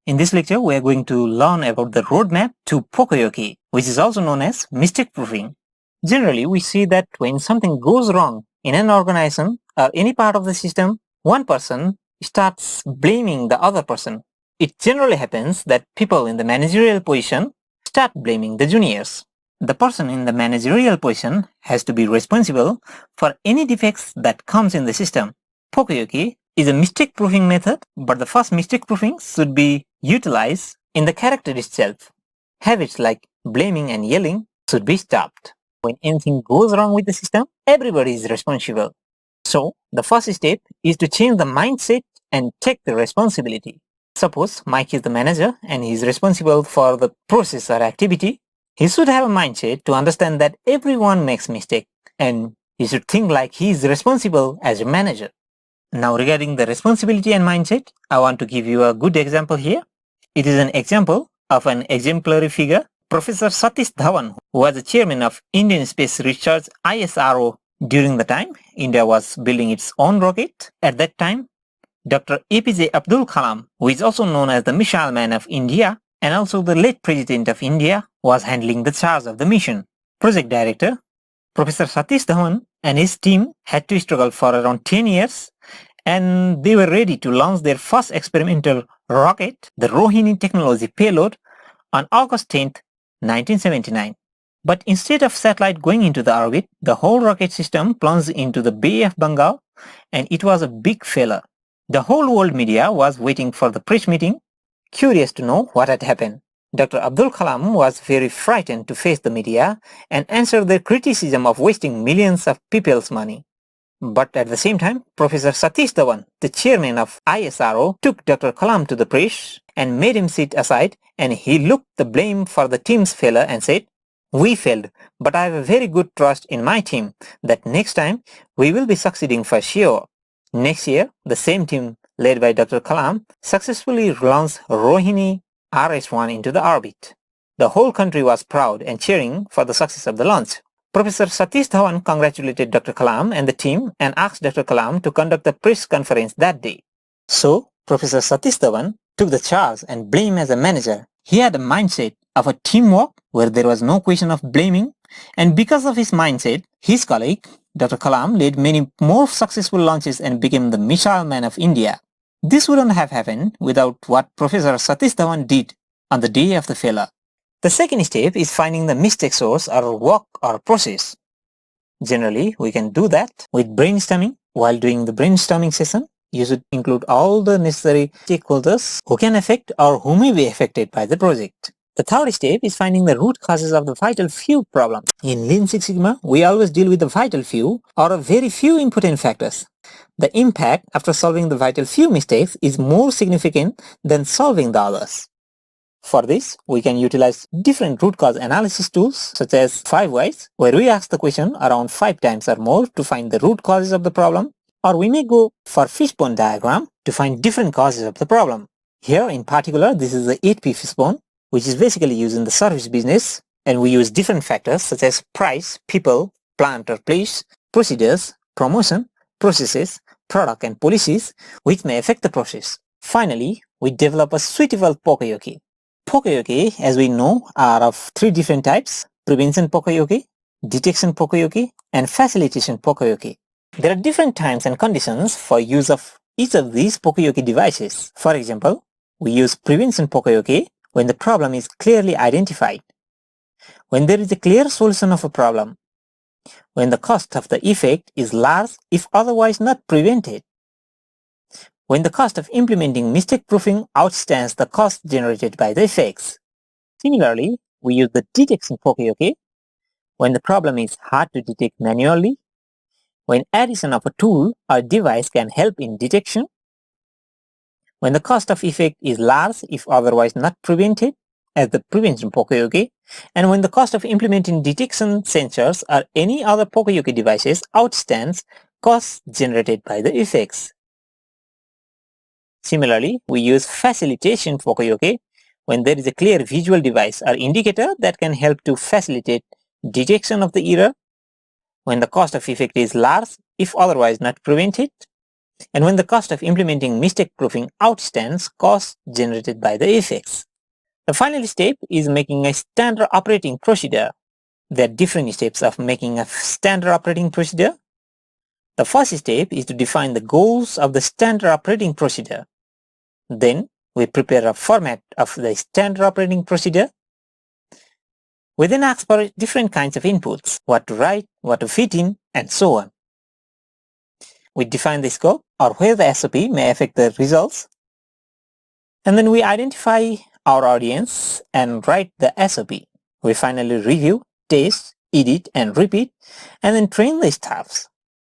In this lecture, we are going to learn about the roadmap to Poka Yoke, which is also known as mistake proofing. Generally, we see that when something goes wrong in an organization or any part of the system, one person starts blaming the other person. It generally happens that people in the managerial position start blaming the juniors. The person in the managerial position has to be responsible for any defects that comes in the system. Poka Yoke is a mistake proofing method, but the first mistake proofing should be utilized in the character itself. Habits like blaming and yelling should be stopped. When anything goes wrong with the system, everybody is responsible. So, the first step is to change the mindset and take the responsibility. Suppose Mike is the manager and he is responsible for the process or activity. He should have a mindset to understand that everyone makes mistakes and he should think like he is responsible as a manager. Now regarding the responsibility and mindset, I want to give you a good example here. It is an example of an exemplary figure, Professor Satish Dhawan, who was the chairman of Indian Space Research ISRO during the time India was building its own rocket. At that time, Dr. APJ Abdul Kalam, who is also known as the Missile Man of India and also the late President of India, was handling the charge of the mission. Project Director, Professor Satish Dhawan and his team had to struggle for around 10 years and they were ready to launch their first experimental rocket, the Rohini technology payload, on August 10, 1979. But instead of satellite going into the orbit, the whole rocket system plunged into the Bay of Bengal and it was a big failure. The whole world media was waiting for the press meeting, curious to know what had happened. Dr. Abdul Kalam was very frightened to face the media and answer their criticism of wasting millions of people's money. But at the same time, Professor Satish Dhawan, the chairman of ISRO, took Dr. Kalam to the press and made him sit aside and he looked the blame for the team's failure and said, "We failed, but I have a very good trust in my team that next time we will be succeeding for sure." Next year, the same team led by Dr. Kalam successfully launched Rohini RS-1 into the orbit. The whole country was proud and cheering for the success of the launch. Professor Satish Dhawan congratulated Dr. Kalam and the team and asked Dr. Kalam to conduct a press conference that day. So, Professor Satish Dhawan took the charge and blamed as a manager. He had a mindset of a teamwork where there was no question of blaming, and because of his mindset, his colleague, Dr. Kalam, led many more successful launches and became the Missile Man of India. This wouldn't have happened without what Professor Satish Dhawan did on the day of the failure. The second step is finding the mistake source or work or process. Generally, we can do that with brainstorming. While doing the brainstorming session, you should include all the necessary stakeholders who can affect or who may be affected by the project. The third step is finding the root causes of the vital few problem. In Lean Six Sigma, we always deal with the vital few or a very few important factors. The impact after solving the vital few mistakes is more significant than solving the others. For this, we can utilize different root cause analysis tools such as 5 whys, where we ask the question around 5 times or more to find the root causes of the problem, or we may go for fishbone diagram to find different causes of the problem. Here in particular, this is the 8P fishbone, which is basically used in the service business, and we use different factors such as price, people, plant or place, procedures, promotion, processes, product and policies, which may affect the process. Finally, we develop a suitable Poka Yoke. Poka Yoke, as we know, are of 3 different types: prevention Poka Yoke, detection Poka Yoke, and facilitation Poka Yoke. There are different times and conditions for use of each of these Poka Yoke devices. For example, we use prevention Poka Yoke when the problem is clearly identified, when there is a clear solution of a problem, when the cost of the effect is large if otherwise not prevented, when the cost of implementing mistake proofing outstands the cost generated by the effects. Similarly, we use the detection Poka Yoke when the problem is hard to detect manually, when addition of a tool or device can help in detection, when the cost of effect is large if otherwise not prevented, as the prevention Poka Yoke, and when the cost of implementing detection sensors or any other Poka Yoke devices outstands costs generated by the effects. Similarly, we use facilitation Poka Yoke when there is a clear visual device or indicator that can help to facilitate detection of the error, when the cost of effect is large if otherwise not prevented, and when the cost of implementing mistake proofing outstands costs generated by the effects. The final step is making a standard operating procedure. There are different steps of making a standard operating procedure. The first step is to define the goals of the standard operating procedure. Then we prepare a format of the standard operating procedure. We then ask for different kinds of inputs, what to write, what to fit in, and so on. We define the scope or where the SOP may affect the results. And then we identify our audience and write the SOP. We finally review, test, edit, and repeat, and then train the staffs.